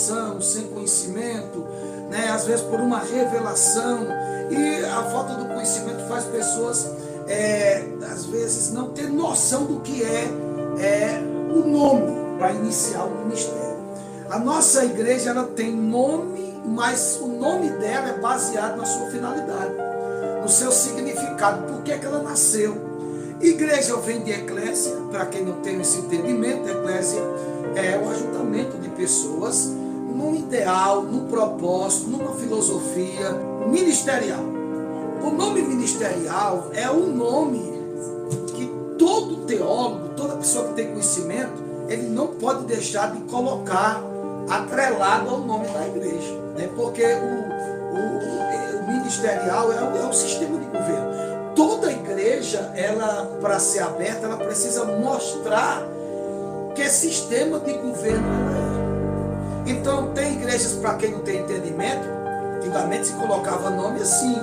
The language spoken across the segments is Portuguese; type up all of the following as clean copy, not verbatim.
instrução, sem conhecimento, né? Às vezes por uma revelação, e a falta do conhecimento faz pessoas, às vezes, não ter noção do que é o nome para iniciar o ministério. A nossa igreja, ela tem nome, mas o nome dela é baseado na sua finalidade, no seu significado, por que ela nasceu. Igreja vem de eclésia, para quem não tem esse entendimento, eclésia é o ajuntamento de pessoas num ideal, num propósito, numa filosofia ministerial. O nome ministerial é um nome que todo teólogo, toda pessoa que tem conhecimento, ele não pode deixar de colocar atrelado ao nome da igreja, né? Porque o ministerial é o sistema de governo. Toda igreja, ela, para ser aberta, ela precisa mostrar que sistema de governo ela é. Então, tem igrejas, para quem não tem entendimento, antigamente se colocava nome assim,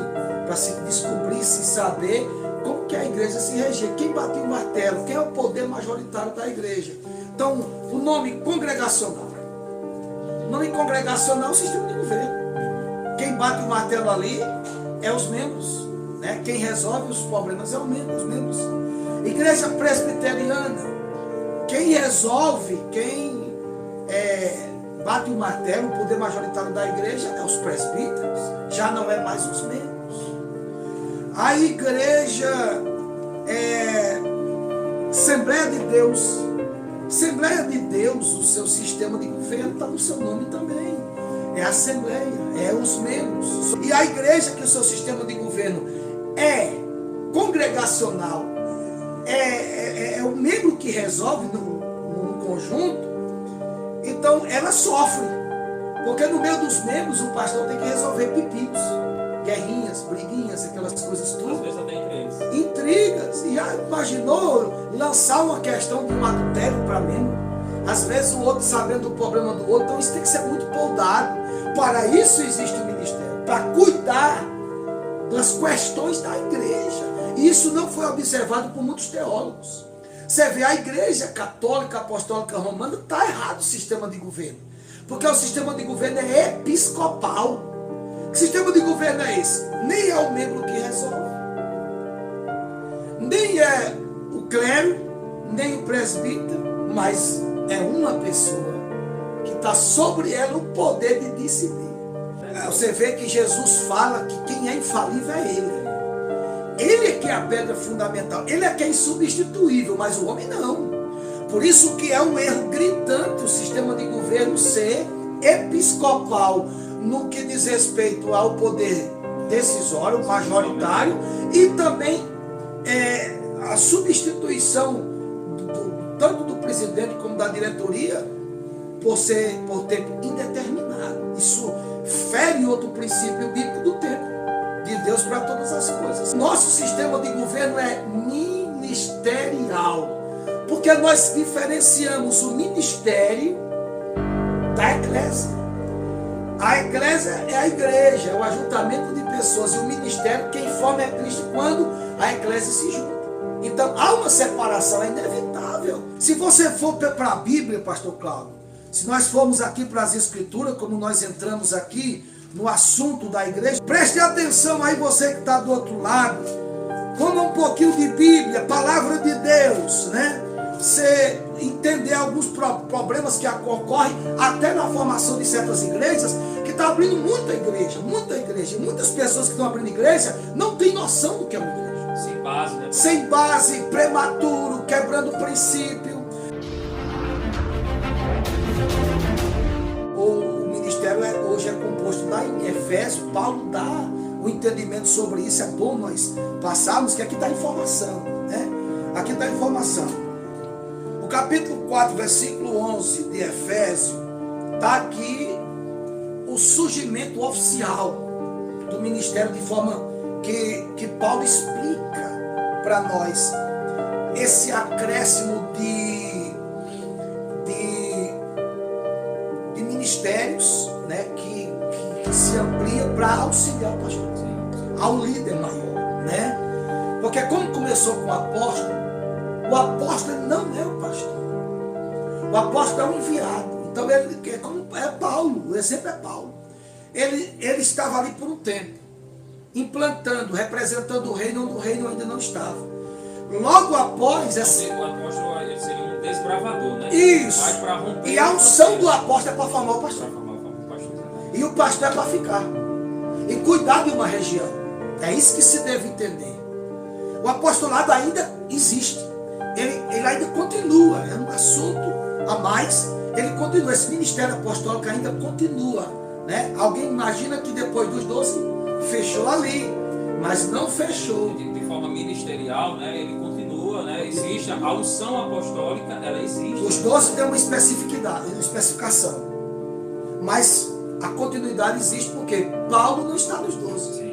para se descobrir, se saber como que a igreja se regia, quem batia o martelo, quem é o poder majoritário da igreja. Então, o nome congregacional. O nome congregacional é o sistema de governo. Quem bate o martelo ali é os membros, né? Quem resolve os problemas é os membros. Igreja presbiteriana, quem resolve, quem bate o martelo, o poder majoritário da igreja é os presbíteros, já não é mais os membros. A igreja Assembleia de Deus. Assembleia de Deus, o seu sistema de governo está no seu nome também. É a Assembleia, é os membros. E a igreja, que o seu sistema de governo é congregacional, é o membro que resolve no conjunto, então ela sofre. Porque no meio dos membros, o pastor tem que resolver pepitos, guerrinhas, briguinhas, aquelas coisas todas. Às vezes até intrigas. Intrigas. E já imaginou lançar uma questão de um adultério para membro? Às vezes o outro sabendo do problema do outro, então isso tem que ser muito poldado. Para isso existe o ministério, para cuidar das questões da igreja. E isso não foi observado por muitos teólogos. Você vê, a igreja católica, apostólica romana, está errado o sistema de governo. Porque o sistema de governo é episcopal. Que sistema de governo é esse? Nem é o membro que resolve, nem é o clero, nem o presbítero, mas é uma pessoa que está sobre ela o poder de decidir. Você vê que Jesus fala que quem é infalível é Ele. Ele é que é a pedra fundamental, Ele é que é insubstituível, mas o homem não. Por isso que é um erro gritante o sistema de governo ser episcopal, no que diz respeito ao poder decisório, majoritário, e também a substituição tanto do presidente como da diretoria por tempo indeterminado. Isso fere outro princípio bíblico do tempo de Deus para todas as coisas. Nosso sistema de governo é ministerial, porque nós diferenciamos o ministério da eclésia. A eclésia é a igreja, é o ajuntamento de pessoas, e o ministério, quem forma é Cristo quando a eclésia se junta. Então há uma separação, é inevitável. Se você for para a Bíblia, pastor Cláudio, se nós formos aqui para as Escrituras, como nós entramos aqui no assunto da igreja, preste atenção aí, você que está do outro lado, coma um pouquinho de Bíblia, palavra de Deus, né? Você entender alguns problemas que ocorrem até na formação de certas igrejas, que está abrindo muita igreja. Muitas pessoas que estão abrindo igreja não têm noção do que é uma igreja. Sem base, né? Sem base, prematuro, quebrando o princípio. O ministério hoje é composto lá em Efésios. Paulo dá o entendimento sobre isso. É bom nós passarmos, que aqui está a informação, né? Aqui está a informação. O capítulo 4, versículo 11 de Efésios, está aqui o surgimento oficial do ministério, de forma que Paulo explica para nós esse acréscimo de ministérios, né, que se amplia para auxiliar o pastor, ao líder maior, né? Porque como começou com o apóstolo não é o pastor. O apóstolo é um enviado. Então ele é como Paulo. exemplo é Paulo. Ele estava ali por um tempo, implantando, representando o reino onde o reino ainda não estava. Logo após essa... O apóstolo ele seria um desbravador, né? Isso. Vai para romper. E a unção do apóstolo é para formar o pastor. Pastor. E o pastor é para ficar. E cuidar de uma região. É isso que se deve entender. O apostolado ainda existe. Ele ainda continua. É um assunto a mais. Ele continua. Esse ministério apostólico ainda continua. Né? Alguém imagina que depois dos 12 fechou ali. Mas não fechou. De forma ministerial, né? Ele continua, né? Existe a unção apostólica, ela existe. Os 12 têm uma especificidade, uma especificação. Mas a continuidade existe porque Paulo não está nos 12. Sim.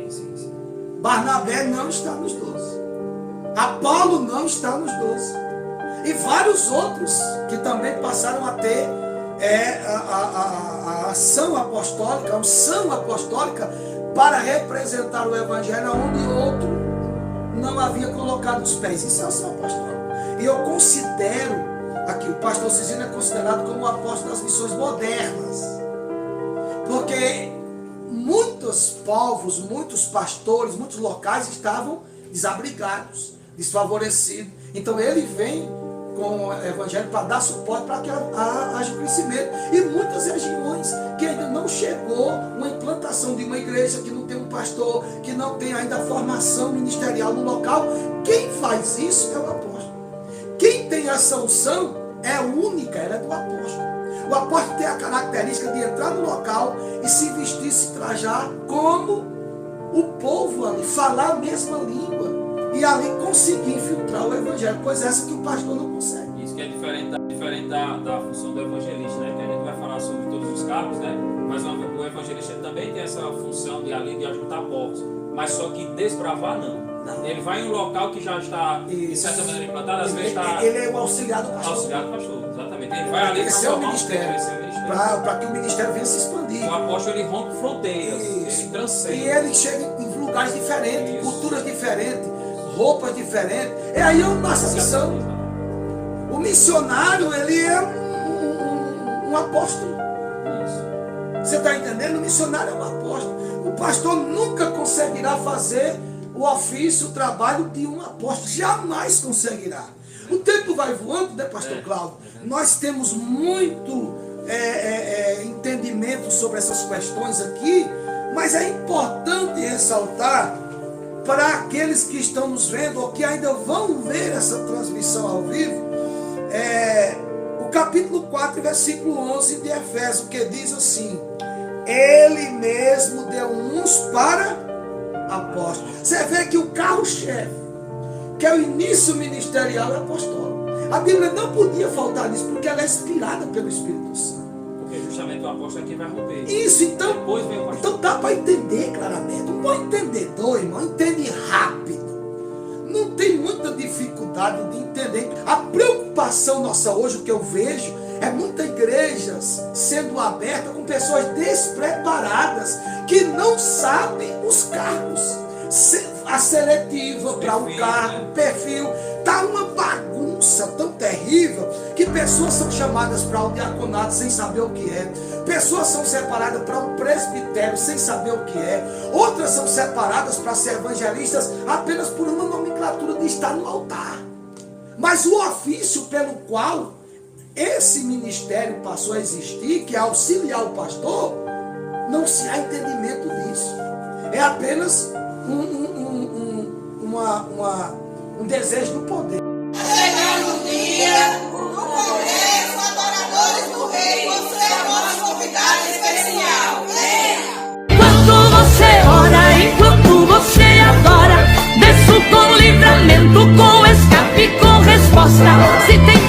Barnabé não está nos 12. Apolo não está nos 12. E vários outros que também passaram a ter a ação apostólica, a unção apostólica para representar o evangelho onde outro não havia colocado os pés. Isso é a ação apostólica. E eu considero, aqui o pastor Cisino é considerado como o apóstolo das missões modernas. Porque muitos povos, muitos pastores, muitos locais estavam desabrigados, desfavorecidos. Então ele vem com o evangelho para dar suporte para que haja crescimento. E muitas regiões que ainda não chegou uma implantação de uma igreja, que não tem um pastor, que não tem ainda formação ministerial no local. Quem faz isso é o apóstolo. Quem tem essa unção é única, ela é do apóstolo. O apóstolo tem a característica de entrar no local e se vestir, se trajar como o povo ali, falar a mesma língua e ali conseguir infiltrar o evangelho, coisa essa que o pastor não consegue. Isso que é diferente da função do evangelista, né? Que a gente vai falar sobre todos os cargos, né? Mas o evangelista também tem essa função de ali de ajudar povos, mas só que desbravar não. Ele vai em um local que já está de certa maneira implantado, às vezes está... Ele é o auxiliar do pastor. Auxiliar do pastor, exatamente. Ele vai ali Esse é o ministério, para que o ministério venha se expandir. O apóstolo ele rompe fronteiras, ele transcende. E ele chega em lugares diferentes, culturas diferentes, roupas diferentes. E aí é uma nossa missão. O missionário, ele é um apóstolo. Você está entendendo? O missionário é um apóstolo. O pastor nunca conseguirá fazer o ofício, o trabalho de um apóstolo. Jamais conseguirá. O tempo vai voando, né, pastor Cláudio? Nós temos muito entendimento sobre essas questões aqui, mas é importante ressaltar para aqueles que estão nos vendo ou que ainda vão ver essa transmissão ao vivo, o capítulo 4, versículo 11 de Efésios, que diz assim: Ele mesmo deu uns para apóstolos. Você vê que o carro-chefe, que é o início ministerial, é apostólico. A Bíblia não podia faltar nisso, porque ela é inspirada pelo Espírito Santo. Porque justamente o apóstolo é quem vai romper. Isso, então, depois vem o pastor. Então dá para entender claramente. Um bom entendedor, irmão, entende rápido. Não tem muita dificuldade de entender. A preocupação nossa hoje, o que eu vejo, é muitas igrejas sendo abertas com pessoas despreparadas, que não sabem os cargos. A seletiva para um cargo, perfil, está uma bagunça tão terrível que pessoas são chamadas para o diaconato sem saber o que é, pessoas são separadas para um presbitério sem saber o que é, outras são separadas para ser evangelistas apenas por uma nomenclatura de estar no altar. Mas o ofício pelo qual esse ministério passou a existir, que é auxiliar o pastor, não se há entendimento disso. É apenas um desejo do poder. Chegando o dia do congresso, adoradores do rei, você é nosso convidado especial. Enquanto você ora, enquanto você adora, desço com livramento, com escape, com resposta. Se tem